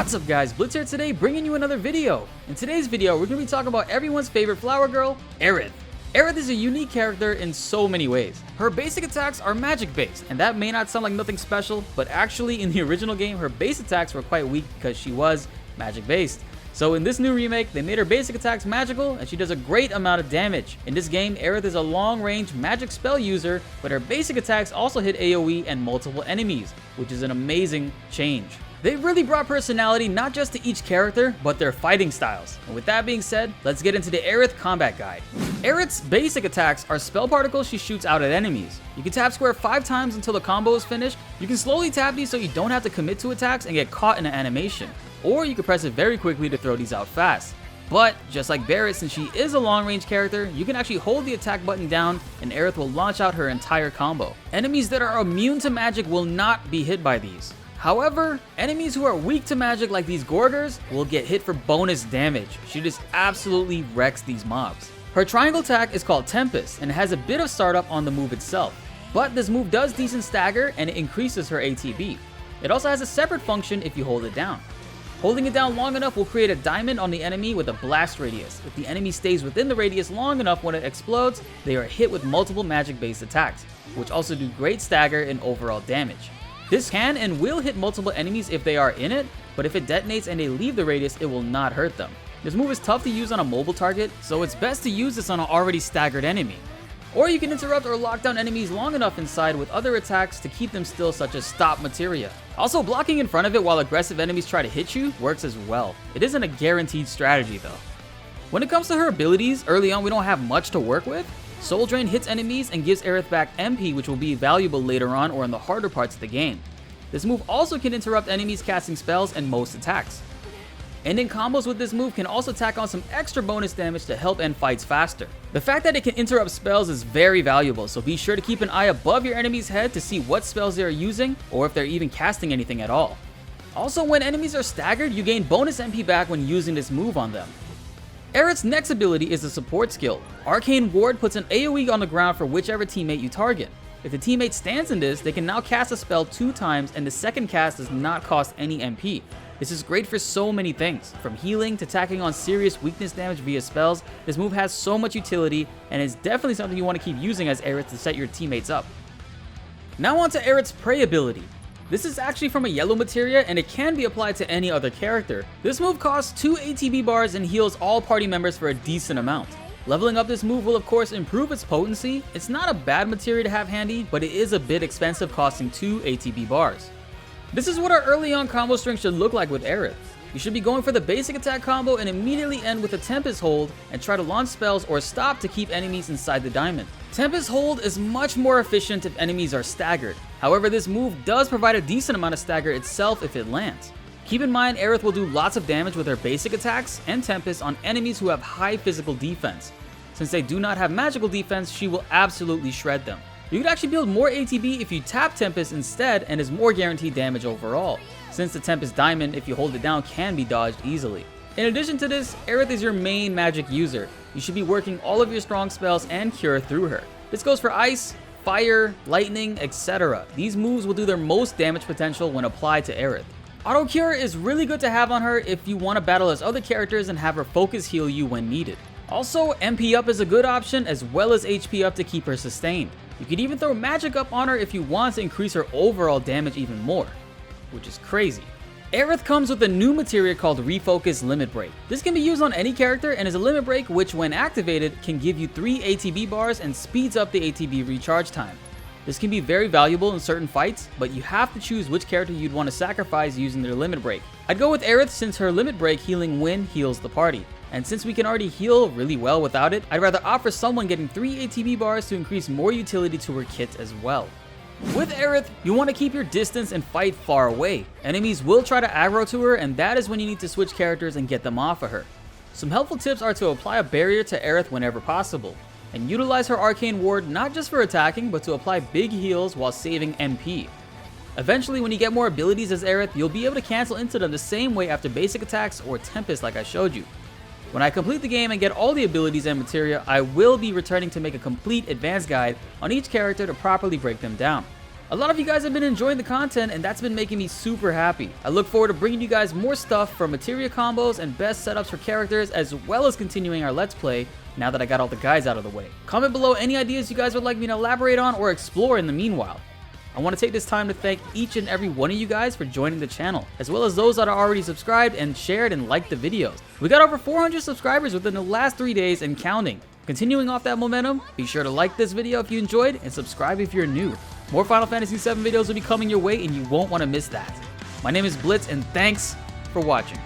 What's up guys, BltzZ here today bringing you another video. In today's video, we're going to be talking about everyone's favorite flower girl, Aerith. Aerith is a unique character in so many ways. Her basic attacks are magic based, and that may not sound like nothing special, but actually in the original game, her base attacks were quite weak because she was magic based. So in this new remake, they made her basic attacks magical, and she does a great amount of damage. In this game, Aerith is a long-range magic spell user, but her basic attacks also hit AoE and multiple enemies, which is an amazing change. They really brought personality not just to each character, but their fighting styles. And with that being said, let's get into the Aerith Combat Guide. Aerith's basic attacks are spell particles she shoots out at enemies. You can tap square 5 times until the combo is finished. You can slowly tap these so you don't have to commit to attacks and get caught in an animation. Or you can press it very quickly to throw these out fast. But just like Barret, since she is a long-range character, you can actually hold the attack button down and Aerith will launch out her entire combo. Enemies that are immune to magic will not be hit by these. However, enemies who are weak to magic like these Gorgers will get hit for bonus damage. She just absolutely wrecks these mobs. Her triangle attack is called Tempest and it has a bit of startup on the move itself. But this move does decent stagger and it increases her ATB. It also has a separate function if you hold it down. Holding it down long enough will create a diamond on the enemy with a blast radius. If the enemy stays within the radius long enough when it explodes, they are hit with multiple magic based attacks, which also do great stagger and overall damage. This can and will hit multiple enemies if they are in it, but if it detonates and they leave the radius, it will not hurt them. This move is tough to use on a mobile target, so it's best to use this on an already staggered enemy. Or you can interrupt or lock down enemies long enough inside with other attacks to keep them still, such as stop materia. Also, blocking in front of it while aggressive enemies try to hit you works as well. It isn't a guaranteed strategy though. When it comes to her abilities, early on we don't have much to work with. Soul Drain hits enemies and gives Aerith back MP, which will be valuable later on or in the harder parts of the game. This move also can interrupt enemies casting spells and most attacks. Ending combos with this move can also tack on some extra bonus damage to help end fights faster. The fact that it can interrupt spells is very valuable, so be sure to keep an eye above your enemy's head to see what spells they are using or if they're even casting anything at all. Also, when enemies are staggered, you gain bonus MP back when using this move on them. Aerith's next ability is the support skill. Arcane Ward puts an AoE on the ground for whichever teammate you target. If the teammate stands in this, they can now cast a spell 2 times and the second cast does not cost any MP. This is great for so many things, from healing to tacking on serious weakness damage via spells. This move has so much utility and is definitely something you want to keep using as Aerith to set your teammates up. Now on to Aerith's Prey ability. This is actually from a yellow materia and it can be applied to any other character. This move costs 2 ATB bars and heals all party members for a decent amount. Leveling up this move will of course improve its potency. It's not a bad materia to have handy, but it is a bit expensive, costing 2 ATB bars. This is what our early on combo string should look like with Aerith. You should be going for the basic attack combo and immediately end with a Tempest hold and try to launch spells or stop to keep enemies inside the diamond. Tempest hold is much more efficient if enemies are staggered. However, this move does provide a decent amount of stagger itself if it lands. Keep in mind, Aerith will do lots of damage with her basic attacks and Tempest on enemies who have high physical defense. Since they do not have magical defense, she will absolutely shred them. You could actually build more ATB if you tap Tempest instead and is more guaranteed damage overall, since the Tempest Diamond, if you hold it down, can be dodged easily. In addition to this, Aerith is your main magic user. You should be working all of your strong spells and cure through her. This goes for ice, fire, lightning, etc. These moves will do their most damage potential when applied to Aerith. Auto cure is really good to have on her if you want to battle as other characters and have her focus heal you when needed. Also, MP up is a good option as well as HP up to keep her sustained. You could even throw magic up on her if you want to increase her overall damage even more, which is crazy. Aerith comes with a new materia called Refocus Limit Break. This can be used on any character and is a limit break which, when activated, can give you 3 ATB bars and speeds up the ATB recharge time. This can be very valuable in certain fights, but you have to choose which character you'd want to sacrifice using their limit break. I'd go with Aerith since her limit break healing Wind heals the party. And since we can already heal really well without it, I'd rather opt for someone getting 3 ATB bars to increase more utility to her kit as well. With Aerith, you want to keep your distance and fight far away. Enemies will try to aggro to her, and that is when you need to switch characters and get them off of her. Some helpful tips are to apply a barrier to Aerith whenever possible, and utilize her Arcane Ward not just for attacking, but to apply big heals while saving MP. Eventually, when you get more abilities as Aerith, you'll be able to cancel into them the same way after basic attacks or Tempest like I showed you. When I complete the game and get all the abilities and materia, I will be returning to make a complete advanced guide on each character to properly break them down. A lot of you guys have been enjoying the content, and that's been making me super happy. I look forward to bringing you guys more stuff from materia combos and best setups for characters, as well as continuing our Let's Play now that I got all the guides out of the way. Comment below any ideas you guys would like me to elaborate on or explore in the meanwhile. I want to take this time to thank each and every one of you guys for joining the channel, as well as those that are already subscribed and shared and liked the videos. We got over 400 subscribers within the last 3 days and counting. Continuing off that momentum, be sure to like this video if you enjoyed and subscribe if you're new. More Final Fantasy VII videos will be coming your way and you won't want to miss that. My name is BltzZ and thanks for watching.